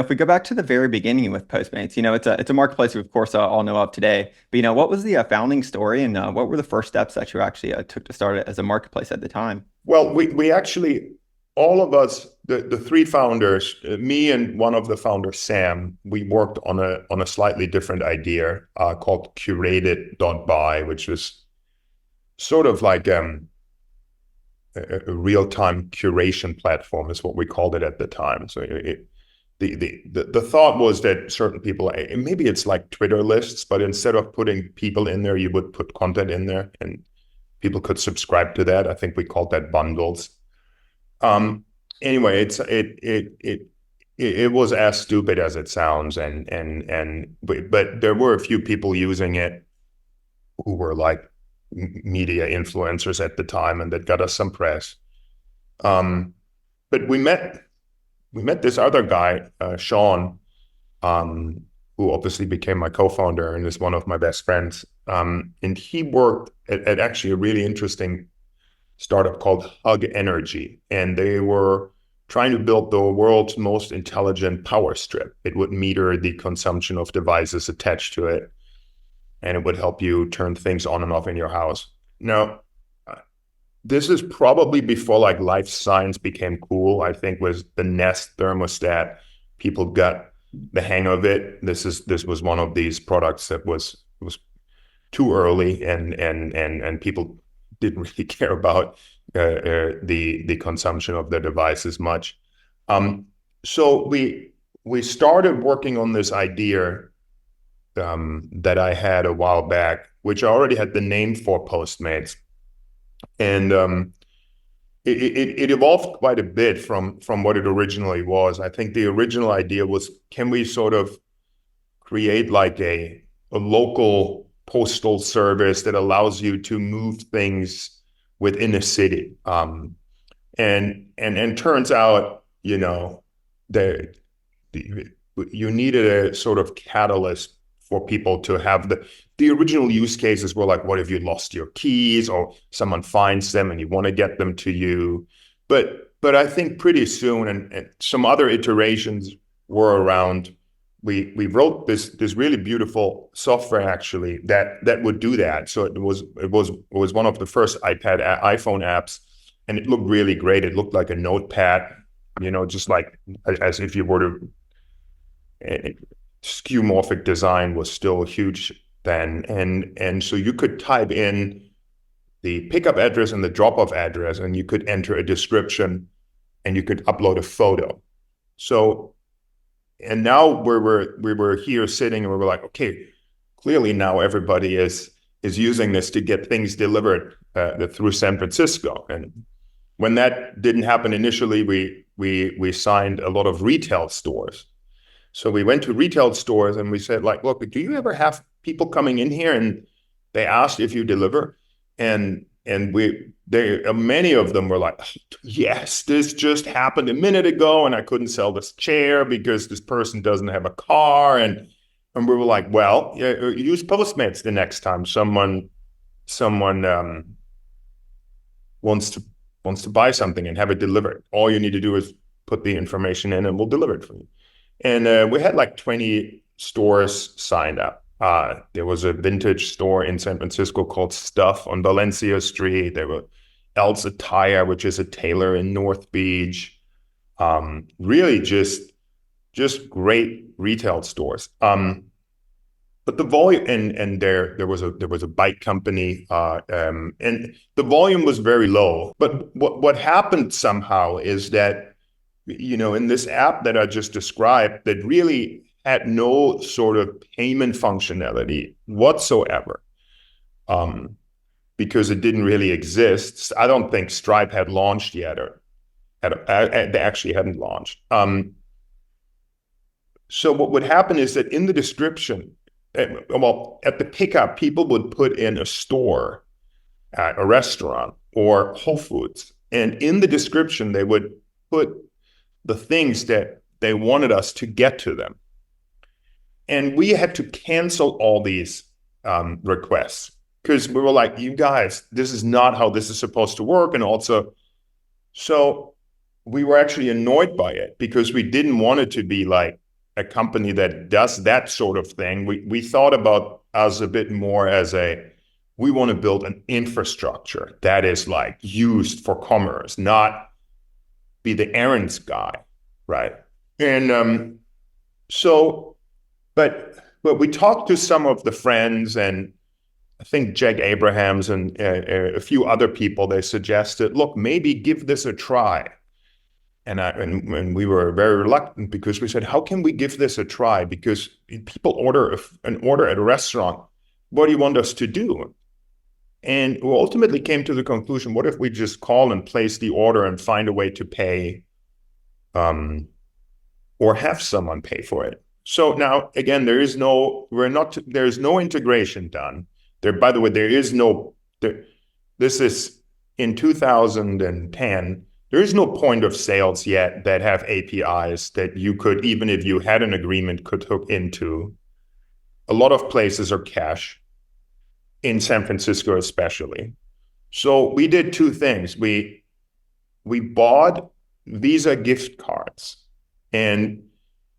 If we go back to the very beginning with Postmates, it's a marketplace we, of course, all know of today. But, what was the founding story and what were the first steps that you actually took to start it as a marketplace at the time? Well, we actually, all of us, the three founders, me and one of the founders, Sam, we worked on a slightly different idea called curated.buy, which was sort of like a real-time curation platform is what we called it at the time. So the thought was that certain people, maybe it's like Twitter lists, but instead of putting people in there, you would put content in there and people could subscribe to that. I think we called that bundles. Anyway, it was as stupid as it sounds, but there were a few people using it who were like media influencers at the time, and that got us some press. But we met this other guy, Sean, who obviously became my co-founder and is one of my best friends. And he worked at actually a really interesting startup called Hug Energy, and they were trying to build the world's most intelligent power strip. It would meter the consumption of devices attached to it, and it would help you turn things on and off in your house. Now, this is probably before like life science became cool. I think was the Nest thermostat. People got the hang of it. This was one of these products that was too early, and people didn't really care about the consumption of the device as much. So we started working on this idea that I had a while back, which I already had the name for Postmates, and it evolved quite a bit from what it originally was. I think the original idea was, can we sort of create like a local postal service that allows you to move things within a city? And turns out, that you needed a sort of catalyst for people to have the original use cases were like, what if you lost your keys or someone finds them and you want to get them to you? But I think pretty soon, and some other iterations were around, we wrote this really beautiful software actually that would do that. So it was one of the first iPhone apps, and it looked really great. It looked like a notepad, just like as if you were to. Skeuomorphic design was still huge then, and so you could type in the pickup address and the drop-off address, and you could enter a description, and you could upload a photo. So, and now we were here sitting, and we were like, okay, clearly now everybody is using this to get things delivered through San Francisco. And when that didn't happen initially, we signed a lot of retail stores. So we went to retail stores and we said, like, look, do you ever have people coming in here and they asked if you deliver? And many of them were like, yes, this just happened a minute ago and I couldn't sell this chair because this person doesn't have a car. And we were like, well, use Postmates the next time someone wants to buy something and have it delivered. All you need to do is put the information in and we'll deliver it for you. And we had like 20 stores signed up. There was a vintage store in San Francisco called Stuff on Valencia Street. There were El's Attire, which is a tailor in North Beach. Really just great retail stores. But the volume, and there was a bike company, and the volume was very low. But what happened somehow is that, in this app that I just described, that really had no sort of payment functionality whatsoever, because it didn't really exist. I don't think Stripe had launched yet, or they actually hadn't launched. So what would happen is that in the description, at the pickup, people would put in a store, a restaurant, or Whole Foods, and in the description they would put the things that they wanted us to get to them. And we had to cancel all these requests because we were like, you guys, this is not how this is supposed to work. And also, so we were actually annoyed by it because we didn't want it to be like a company that does that sort of thing. We thought about us a bit more as we want to build an infrastructure that is like used for commerce, not be the errands guy, right? And so, but we talked to some of the friends, and I think Jack Abrahams and a few other people. They suggested, look, maybe give this a try. And we were very reluctant because we said, how can we give this a try? Because people order an order at a restaurant. What do you want us to do? And we ultimately came to the conclusion, what if we just call and place the order and find a way to pay, or have someone pay for it? So now, again, there's no integration done. By the way, this is in 2010. There is no point of sales yet that have APIs that you could, even if you had an agreement, could hook into. A lot of places are cash, in San Francisco especially. So we did two things. We bought Visa gift cards, and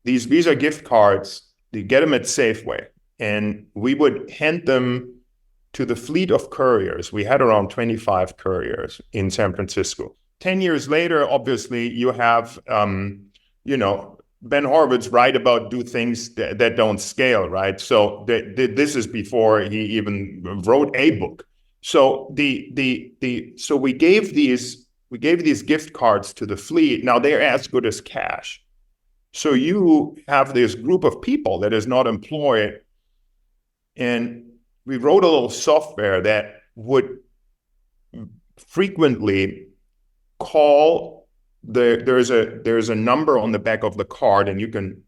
these Visa gift cards, you get them at Safeway, and we would hand them to the fleet of couriers. We had around 25 couriers in San Francisco. 10 years later, obviously, you have, Ben Horowitz write about do things that don't scale, right? So this is before he even wrote a book. So so we gave these gift cards to the fleet. Now they're as good as cash. So you have this group of people that is not employed, and we wrote a little software that would frequently call there's a number on the back of the card, and you can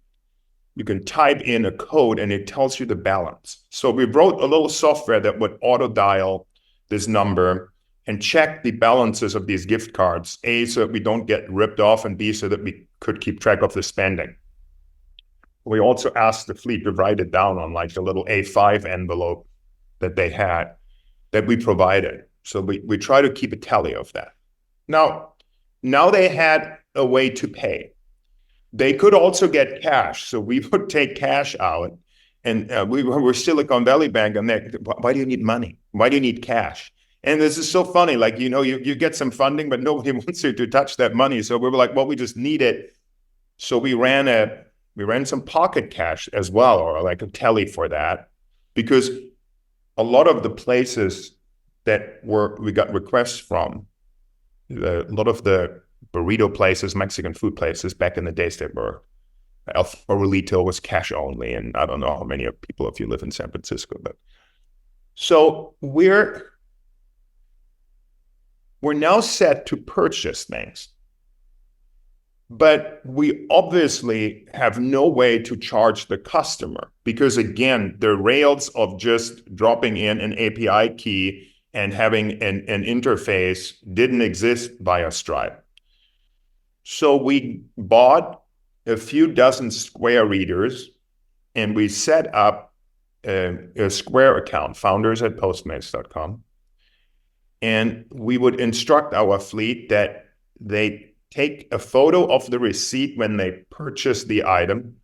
type in a code and it tells you the balance. So we wrote a little software that would auto dial this number and check the balances of these gift cards, A, so that we don't get ripped off, and B, so that we could keep track of the spending. We also asked the fleet to write it down on like a little A5 envelope that they had, that we provided. So we try to keep a tally of that. Now they had a way to pay. They could also get cash. So we would take cash out, and we were Silicon Valley Bank, and why do you need money? Why do you need cash? And this is so funny. Like, you get some funding, but nobody wants you to touch that money. So we were like, well, we just need it. So we ran some pocket cash as well, or like a tally for that, because a lot of the places that we got requests from, a lot of the burrito places, Mexican food places back in the days, that were El Farolito was cash only, and I don't know how many people if you live in San Francisco. But so we're now set to purchase things, but we obviously have no way to charge the customer, because again, the rails of just dropping in an API key and having an interface didn't exist via Stripe. So we bought a few dozen Square readers, and we set up a Square account, founders@postmates.com. And we would instruct our fleet that they take a photo of the receipt when they purchase the item,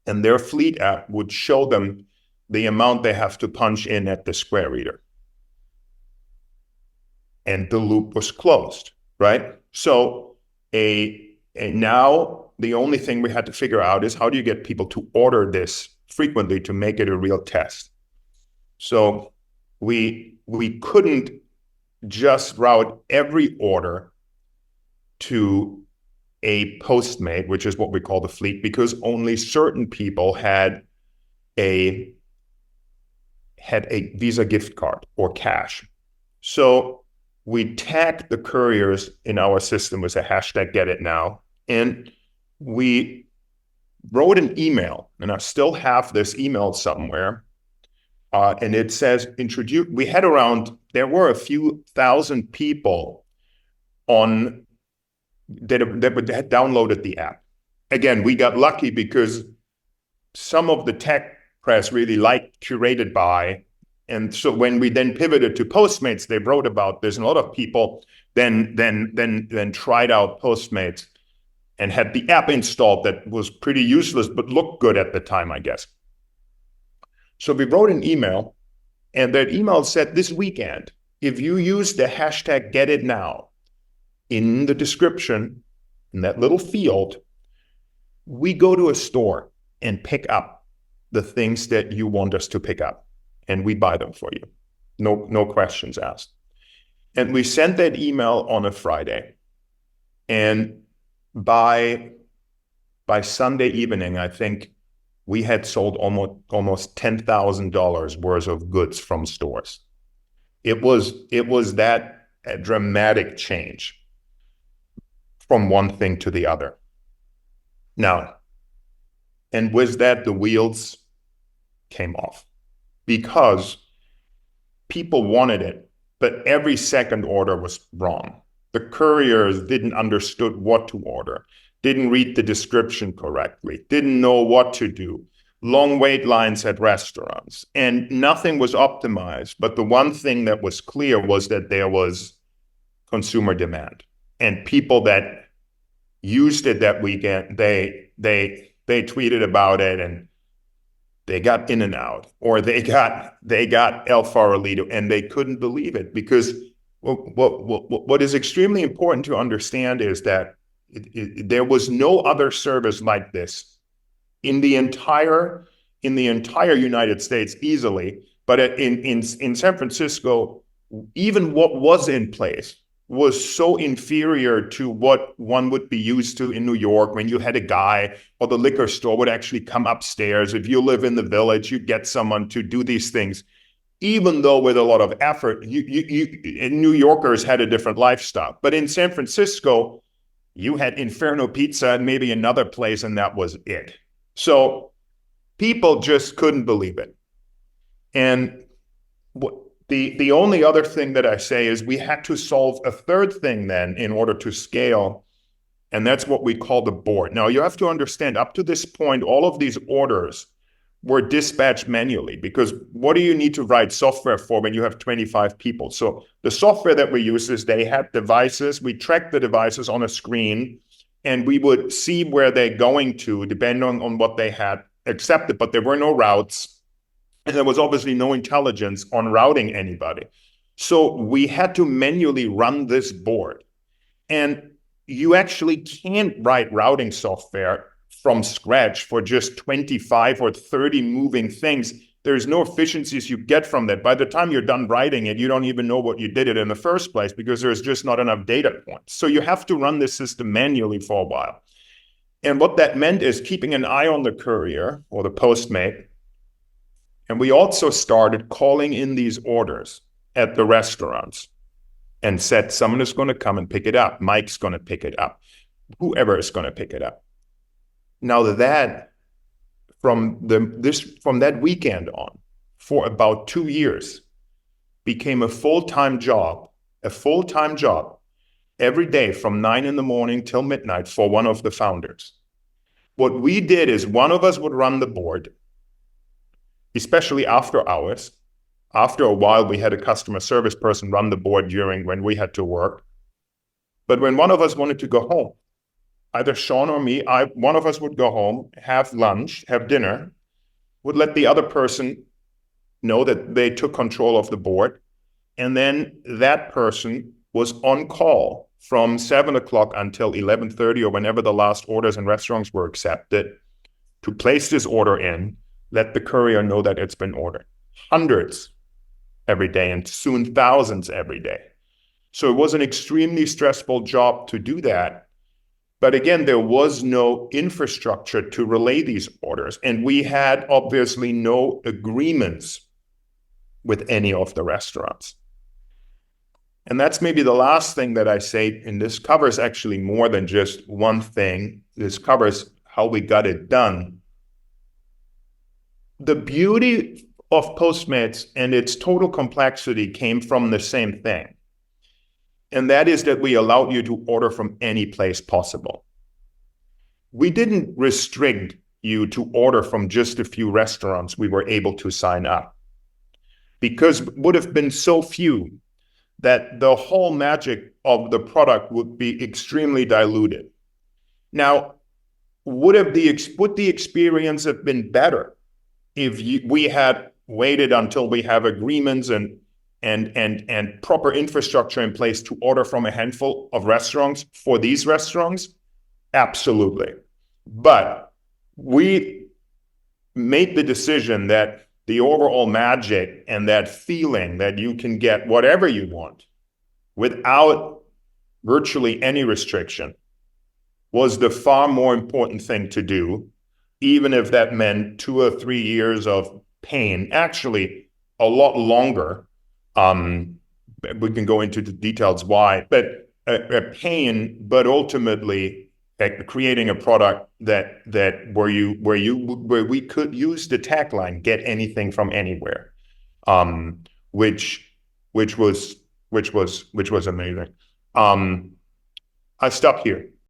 and their fleet app would show them the amount they have to punch in at the Square reader. And the loop was closed, right? So now the only thing we had to figure out is, how do you get people to order this frequently to make it a real test? So we couldn't just route every order to a Postmate, which is what we call the fleet, because only certain people had a Visa gift card or cash. So we tagged the couriers in our system with a hashtag #GetItNow, and we wrote an email, and I still have this email somewhere, and it says, there were a few thousand people that had downloaded the app. Again, we got lucky because some of the tech press really liked Curated By. And so when we then pivoted to Postmates, they wrote about this, and a lot of people then tried out Postmates. and had the app installed that was pretty useless, but looked good at the time, I guess. So we wrote an email, and that email said, this weekend, if you use the hashtag #GetItNow in the description, in that little field, we go to a store and pick up the things that you want us to pick up, and we buy them for you. No questions asked. And we sent that email on a Friday. And by Sunday evening, I think we had sold almost $10,000 worth of goods from stores. It was that a dramatic change from one thing to the other. Now, and with that, the wheels came off because people wanted it, but every second order was wrong. The couriers didn't understood what to order, didn't read the description correctly, didn't know what to do. Long wait lines at restaurants, and nothing was optimized. But the one thing that was clear was that there was consumer demand, and people that used it that weekend, they tweeted about it, and they got In and Out, or they got El Farolito, and they couldn't believe it, because what is extremely important to understand is that there was no other service like this in the entire United States easily. But in San Francisco, even what was in place was so inferior to what one would be used to in New York, when you had a guy or the liquor store would actually come upstairs. If you live in the village, you get someone to do these things. Even though with a lot of effort, New Yorkers had a different lifestyle. But in San Francisco, you had Inferno Pizza and maybe another place, and that was it. So people just couldn't believe it. And the only other thing that I say is we had to solve a third thing then in order to scale, and that's what we call the board. Now, you have to understand, up to this point, all of these orders were dispatched manually, because what do you need to write software for when you have 25 people? So the software that we use is, they had devices. We tracked the devices on a screen, and we would see where they're going to, depending on what they had accepted, but there were no routes. And there was obviously no intelligence on routing anybody. So we had to manually run this board. And you actually can't write routing software from scratch for just 25 or 30 moving things. There's no efficiencies you get from that. By the time you're done writing it, you don't even know what you did it in the first place, because there's just not enough data points. So you have to run this system manually for a while. And what that meant is keeping an eye on the courier or the Postmate. And we also started calling in these orders at the restaurants and said, someone is going to come and pick it up. Mike's going to pick it up. Whoever is going to pick it up. Now that from that weekend on, for about 2 years, became a full-time job every day from 9 a.m. till midnight for one of the founders. What we did is, one of us would run the board, especially after hours. After a while, we had a customer service person run the board when we had to work. But when one of us wanted to go home, either Sean or me, one of us would go home, have lunch, have dinner, would let the other person know that they took control of the board. And then that person was on call from 7 o'clock until 11:30, or whenever the last orders in restaurants were accepted, to place this order in, let the courier know that it's been ordered. Hundreds every day, and soon thousands every day. So it was an extremely stressful job to do that. But again, there was no infrastructure to relay these orders. And we had obviously no agreements with any of the restaurants. And that's maybe the last thing that I say, and this covers actually more than just one thing. This covers how we got it done. The beauty of Postmates and its total complexity came from the same thing. And that is that we allowed you to order from any place possible. We didn't restrict you to order from just a few restaurants we were able to sign up, because it would have been so few that the whole magic of the product would be extremely diluted. Now, would the experience have been better if we had waited until we have agreements and proper infrastructure in place to order from a handful of restaurants for these restaurants? Absolutely. But we made the decision that the overall magic and that feeling that you can get whatever you want without virtually any restriction was the far more important thing to do, even if that meant 2 or 3 years of pain, actually a lot longer. We can go into the details why, but a pain, but ultimately creating a product that where we could use the tagline "Get anything from anywhere," um, which which was amazing. I stop here.